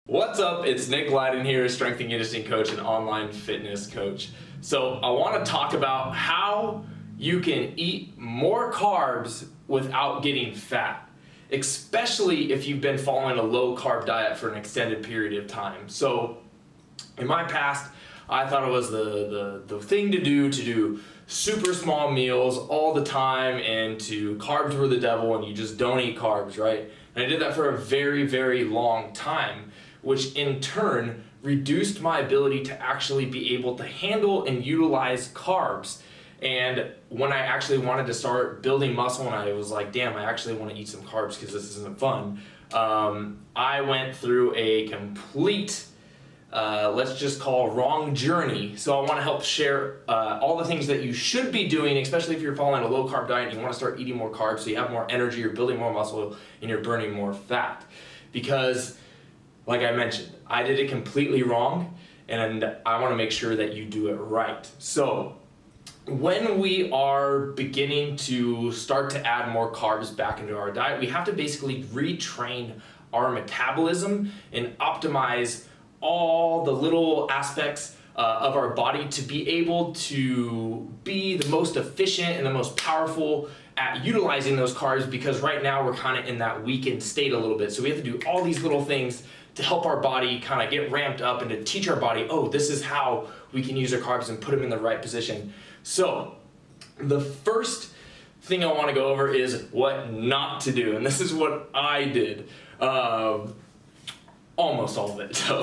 What's up? It's Nick Glyden here, strength and conditioning coach and online fitness coach. So I want to talk about how you can eat more carbs without getting fat, especially if you've been following a low carb diet for an extended period of time. So in my past, I thought it was the thing to do super small meals all the time, and carbs were the devil and you just don't eat carbs, right? And I did that for a very, very long time, which in turn reduced my ability to actually be able to handle and utilize carbs. And when I actually wanted to start building muscle and I was like, damn, I actually want to eat some carbs because this isn't fun, I went through a complete, let's just call wrong journey. So I want to help share all the things that you should be doing, especially if you're following a low carb diet and you want to start eating more carbs so you have more energy, you're building more muscle, and you're burning more fat. Because like I mentioned, I did it completely wrong, and I want to make sure that you do it right. So when we are beginning to start to add more carbs back into our diet, we have to basically retrain our metabolism and optimize all the little aspects of our body to be able to be the most efficient and the most powerful at utilizing those carbs, because right now we're kind of in that weakened state a little bit. So we have to do all these little things to help our body kind of get ramped up and to teach our body, oh, this is how we can use our carbs and put them in the right position. So the first thing I want to go over is what not to do. And this is what I did. Almost all of it. So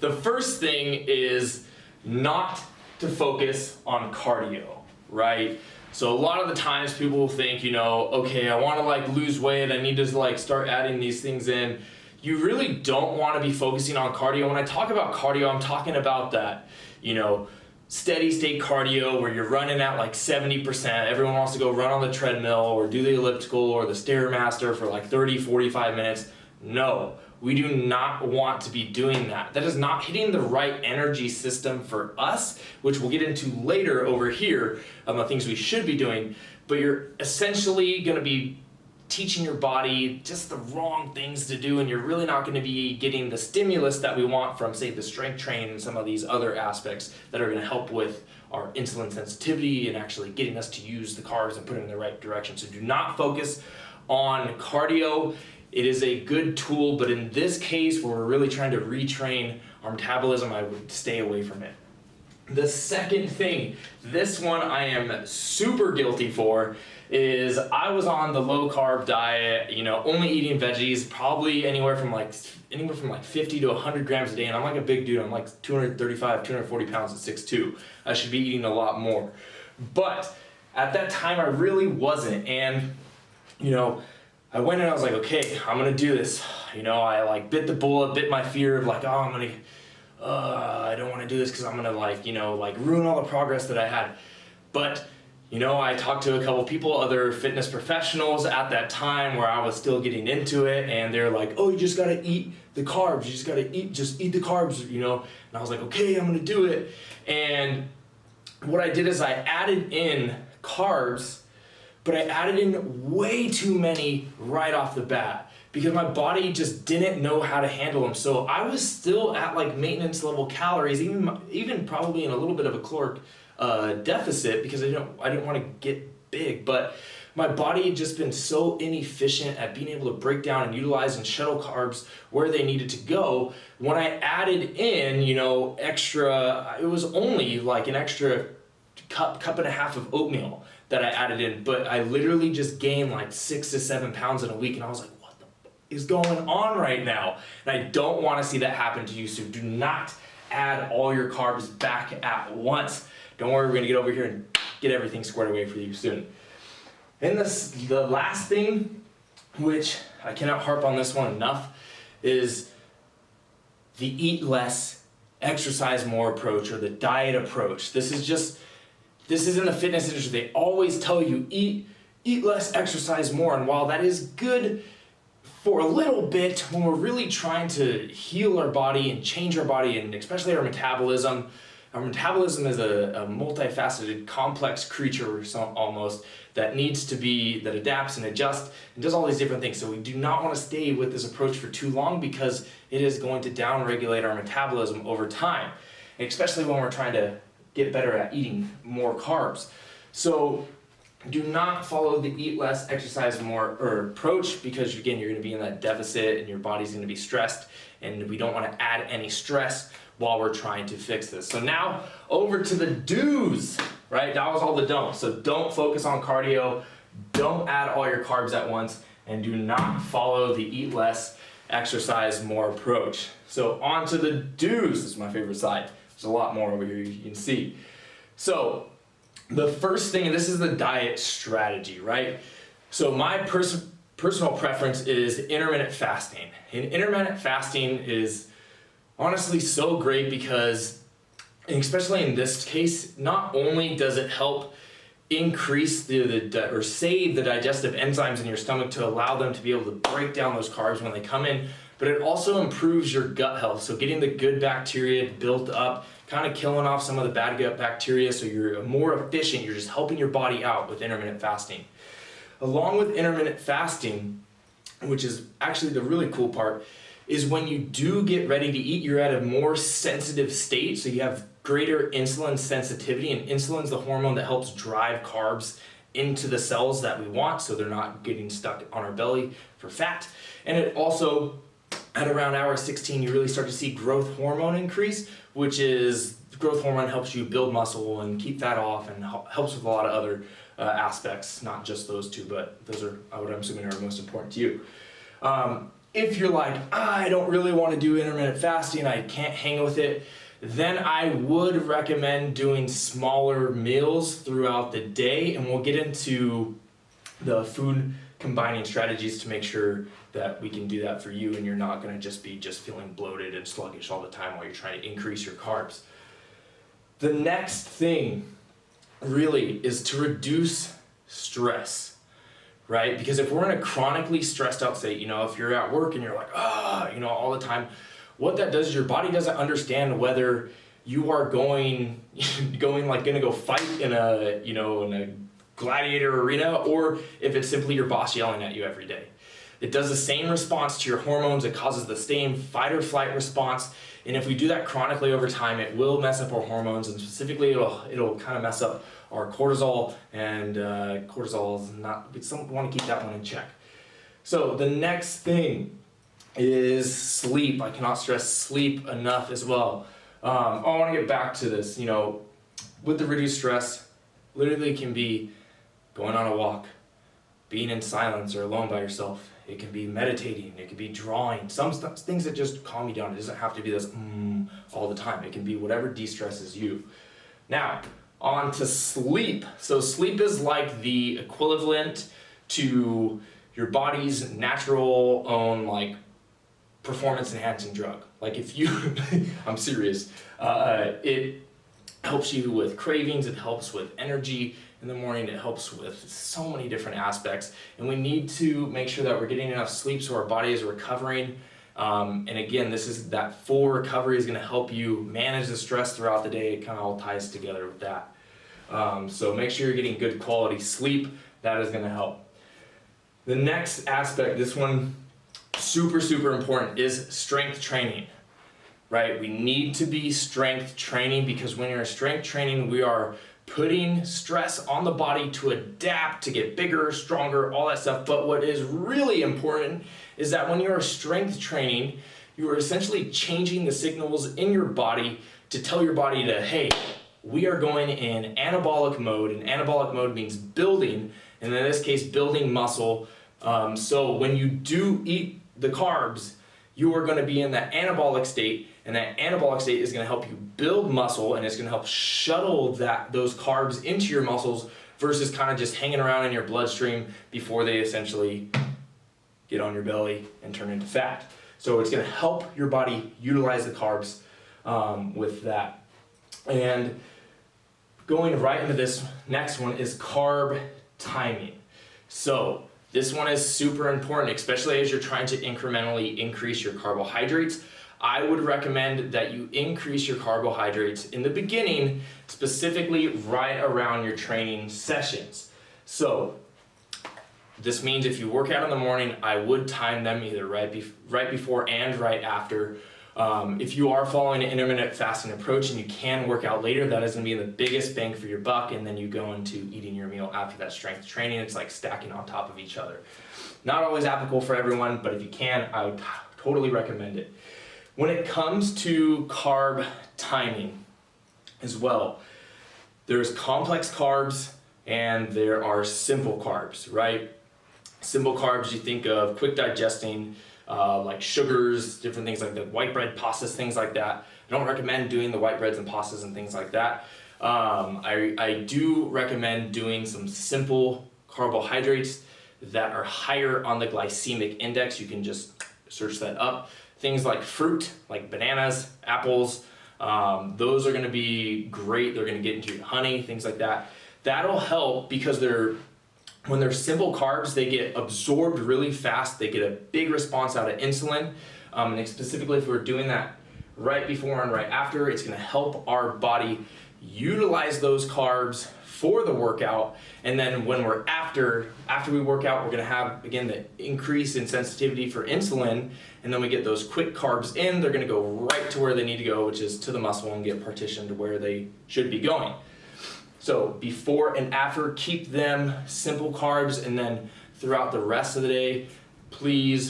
the first thing is not to focus on cardio, right? So a lot of the times people will think, okay, I want to lose weight. I need to start adding these things in. You really don't want to be focusing on cardio. When I talk about cardio, I'm talking about that, steady state cardio where you're running at 70%. Everyone wants to go run on the treadmill or do the elliptical or the Stairmaster for 30, 45 minutes. No, we do not want to be doing that. That is not hitting the right energy system for us, which we'll get into later over here the things we should be doing. But you're essentially going to be teaching your body just the wrong things to do, and you're really not going to be getting the stimulus that we want from, say, the strength training and some of these other aspects that are going to help with our insulin sensitivity and actually getting us to use the carbs and put them in the right direction. So do not focus on cardio. It is a good tool, but in this case where we're really trying to retrain our metabolism, I would stay away from it. The second thing, this one I am super guilty for, is I was on the low carb diet, only eating veggies, probably anywhere from 50 to 100 grams a day. And I'm a big dude. I'm 235, 240 pounds at 6'2". I should be eating a lot more. But at that time I really wasn't. And, I went and I was like, okay, I'm going to do this. I bit the bullet, bit my fear of I don't want to do this because I'm going to ruin all the progress that I had. But I talked to a couple people, other fitness professionals at that time where I was still getting into it, and they're like, oh, you just got to eat the carbs. You just got to eat the carbs, And I was like, okay, I'm going to do it. And what I did is I added in carbs, but I added in way too many right off the bat because my body just didn't know how to handle them. So I was still at maintenance level calories, even probably in a little bit of a caloric deficit because I didn't want to get big, but my body had just been so inefficient at being able to break down and utilize and shuttle carbs where they needed to go. When I added in, extra, it was only an extra cup and a half of oatmeal that I added in, but I literally just gained 6 to 7 pounds in a week, and I was like, what the is going on right now? And I don't want to see that happen to you, so do not add all your carbs back at once. Don't worry, we're going to get over here and get everything squared away for you soon. And the last thing, which I cannot harp on this one enough, is the eat less, exercise more approach, or the diet approach. This is in the fitness industry. They always tell you eat less, exercise more. And while that is good for a little bit, when we're really trying to heal our body and change our body, and especially our metabolism, our metabolism is a multifaceted, complex creature almost that adapts and adjusts and does all these different things. So we do not want to stay with this approach for too long because it is going to downregulate our metabolism over time, especially when we're trying to get better at eating more carbs. So do not follow the eat less, exercise more approach, because again, you're going to be in that deficit and your body's going to be stressed, and we don't want to add any stress while we're trying to fix this. So now over to the do's, right? That was all the don'ts. So don't focus on cardio, don't add all your carbs at once, and do not follow the eat less, exercise more approach. So on to the do's. This is my favorite side. There's a lot more over here you can see. So the first thing, and this is the diet strategy, right? So my personal preference is intermittent fasting. And intermittent fasting is honestly so great because, and especially in this case, not only does it help increase or save the digestive enzymes in your stomach to allow them to be able to break down those carbs when they come in, but it also improves your gut health. So getting the good bacteria built up, kind of killing off some of the bad gut bacteria, so you're more efficient. You're just helping your body out with intermittent fasting. Along with intermittent fasting, which is actually the really cool part, is when you do get ready to eat, you're at a more sensitive state, so you have greater insulin sensitivity, and insulin is the hormone that helps drive carbs into the cells that we want, so they're not getting stuck on our belly for fat. And it also, at around hour 16, you really start to see growth hormone increase, which is growth hormone helps you build muscle and keep fat off, and helps with a lot of other aspects, not just those two, but those are what I'm assuming are most important to you. If you're like, I don't really want to do intermittent fasting, I can't hang with it, then I would recommend doing smaller meals throughout the day, and we'll get into the food combining strategies to make sure that we can do that for you and you're not going to just be feeling bloated and sluggish all the time while you're trying to increase your carbs. The next thing really is to reduce stress, right? Because if we're in a chronically stressed out state, if you're at work and you're like, all the time, what that does is your body doesn't understand whether you are going to go fight in a gladiator arena, or if it's simply your boss yelling at you every day. It does the same response to your hormones. It causes the same fight or flight response. And if we do that chronically over time, it will mess up our hormones, and specifically it'll kind of mess up our cortisol, and cortisol is not, we want to keep that one in check. So the next thing is sleep. I cannot stress sleep enough as well. I want to get back to this, with the reduced stress, literally can be going on a walk, being in silence or alone by yourself. It can be meditating, it can be drawing, some things that just calm you down. It doesn't have to be this all the time. It can be whatever de-stresses you. Now, on to sleep. So sleep is like the equivalent to your body's natural own performance enhancing drug. If you, I'm serious, it helps you with cravings, it helps with energy in the morning, it helps with so many different aspects, and we need to make sure that we're getting enough sleep so our body is recovering. And again, this is that full recovery is going to help you manage the stress throughout the day. It kind of all ties together with that. So make sure you're getting good quality sleep. That is going to help. The next aspect, this one super, super important, is strength training, right? We need to be strength training, because when you're strength training, we are putting stress on the body to adapt, to get bigger, stronger, all that stuff. But what is really important is that when you're strength training, you are essentially changing the signals in your body to tell your body to, hey, we are going in anabolic mode, and anabolic mode means building, and in this case, building muscle. So when you do eat the carbs, you are going to be in that anabolic state, and that anabolic state is going to help you build muscle, and it's going to help shuttle those carbs into your muscles versus kind of just hanging around in your bloodstream before they essentially get on your belly and turn into fat. So it's going to help your body utilize the carbs with that. And going right into this next one is carb timing. So this one is super important, especially as you're trying to incrementally increase your carbohydrates. I would recommend that you increase your carbohydrates in the beginning, specifically right around your training sessions. So this means if you work out in the morning, I would time them either right before and right after. If you are following an intermittent fasting approach and you can work out later, that is going to be the biggest bang for your buck, and then you go into eating your meal after that strength training. It's like stacking on top of each other. Not always applicable for everyone, but if you can, I would totally recommend it. When it comes to carb timing as well, there's complex carbs and there are simple carbs, right? Simple carbs, you think of quick digesting, like sugars, different things like that, white bread, pastas, things like that. I don't recommend doing the white breads and pastas and things like that. I do recommend doing some simple carbohydrates that are higher on the glycemic index. You can just search that up. Things like fruit, like bananas, apples, those are gonna be great. They're gonna get into your honey, things like that. That'll help because when they're simple carbs, they get absorbed really fast. They get a big response out of insulin. And specifically if we're doing that right before and right after, it's gonna help our body utilize those carbs for the workout. And then when we're after we work out, we're gonna have, again, the increase in sensitivity for insulin. And then we get those quick carbs in, they're gonna go right to where they need to go, which is to the muscle, and get partitioned to where they should be going. So before and after, keep them simple carbs, and then throughout the rest of the day, please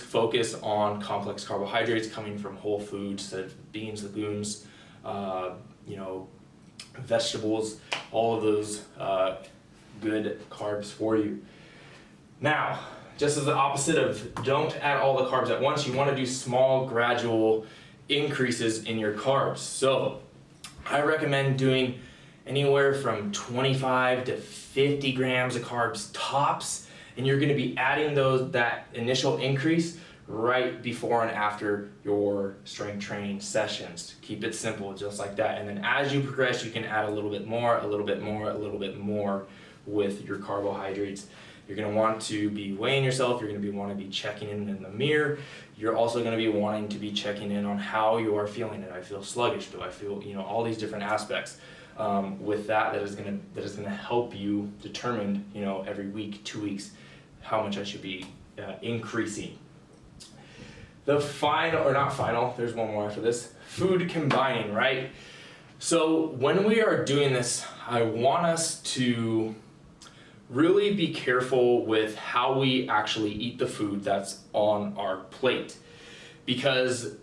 focus on complex carbohydrates coming from whole foods, so beans, legumes, vegetables, all of those good carbs for you. Now, just as the opposite of don't add all the carbs at once, you want to do small, gradual increases in your carbs. So I recommend doing anywhere from 25 to 50 grams of carbs tops, and you're going to be adding that initial increase right before and after your strength training sessions. Keep it simple, just like that. And then as you progress, you can add a little bit more, a little bit more, a little bit more with your carbohydrates. You're going to want to be weighing yourself. You're going to want to be checking in the mirror. You're also going to be wanting to be checking in on how you are feeling. Do I feel sluggish? Do I feel, all these different aspects. With that is going to help you determine, every week, 2 weeks, how much I should be increasing. The there's one more after this, food combining, right? So when we are doing this, I want us to really be careful with how we actually eat the food that's on our plate, because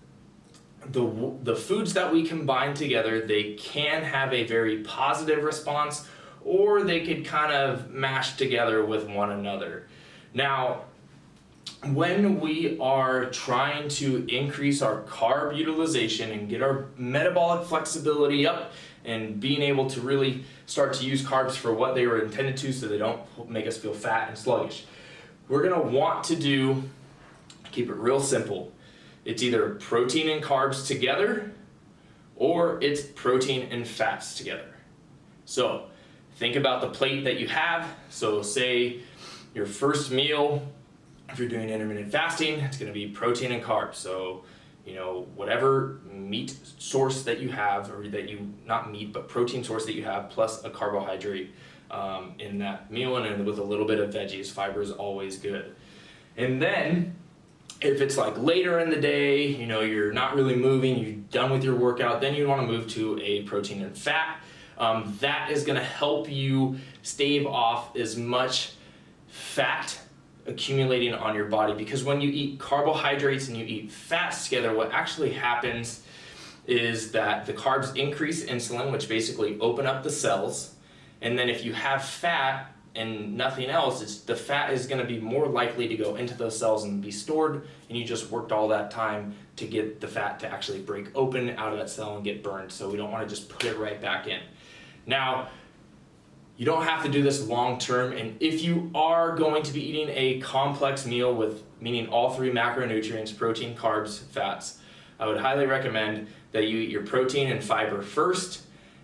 the foods that we combine together, they can have a very positive response, or they could kind of mash together with one another. Now, when we are trying to increase our carb utilization and get our metabolic flexibility up and being able to really start to use carbs for what they were intended to, so they don't make us feel fat and sluggish, we're gonna want to keep it real simple. It's either protein and carbs together, or it's protein and fats together. So think about the plate that you have. So say your first meal, if you're doing intermittent fasting, it's going to be protein and carbs. So, whatever meat source that you have, or not meat, but protein source that you have, plus a carbohydrate in that meal, and with a little bit of veggies. Fiber is always good. And then if it's like later in the day, you're not really moving, you're done with your workout, then you want to move to a protein and fat. That is going to help you stave off as much fat accumulating on your body, because when you eat carbohydrates and you eat fats together, what actually happens is that the carbs increase insulin, which basically open up the cells, and then if you have fat and nothing else, the fat is going to be more likely to go into those cells and be stored, and you just worked all that time to get the fat to actually break open out of that cell and get burned. So we don't want to just put it right back in. Now, you don't have to do this long term, and if you are going to be eating a complex meal meaning all three macronutrients, protein, carbs, fats, I would highly recommend that you eat your protein and fiber first,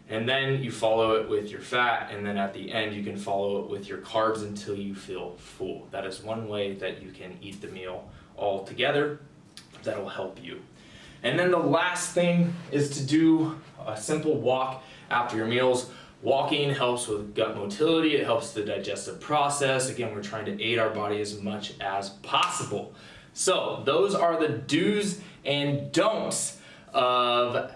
and then you follow it with your fat, and then at the end you can follow it with your carbs until you feel full. That is one way that you can eat the meal all together. That'll help you. And then the last thing is to do a simple walk after your meals. Walking helps with gut motility, it helps the digestive process. Again, we're trying to aid our body as much as possible. So those are the do's and don'ts of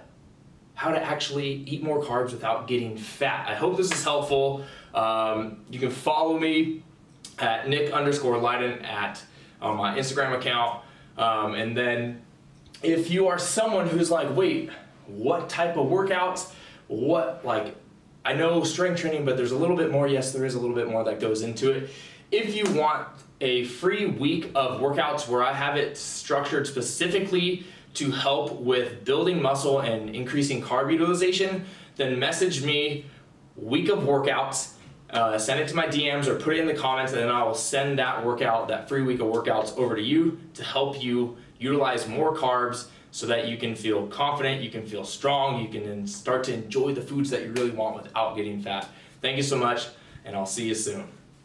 how to actually eat more carbs without getting fat. I hope this is helpful. You can follow me at Nick_Leiden on my Instagram account. And then if you are someone who's like, wait, what type of workouts? I know strength training, but there's a little bit more. Yes, there is a little bit more that goes into it. If you want a free week of workouts where I have it structured specifically to help with building muscle and increasing carb utilization, then message me week of workouts, send it to my DMs or put it in the comments, and then I will send that workout, that free week of workouts over to you to help you utilize more carbs so that you can feel confident, you can feel strong, you can then start to enjoy the foods that you really want without getting fat. Thank you so much, and I'll see you soon.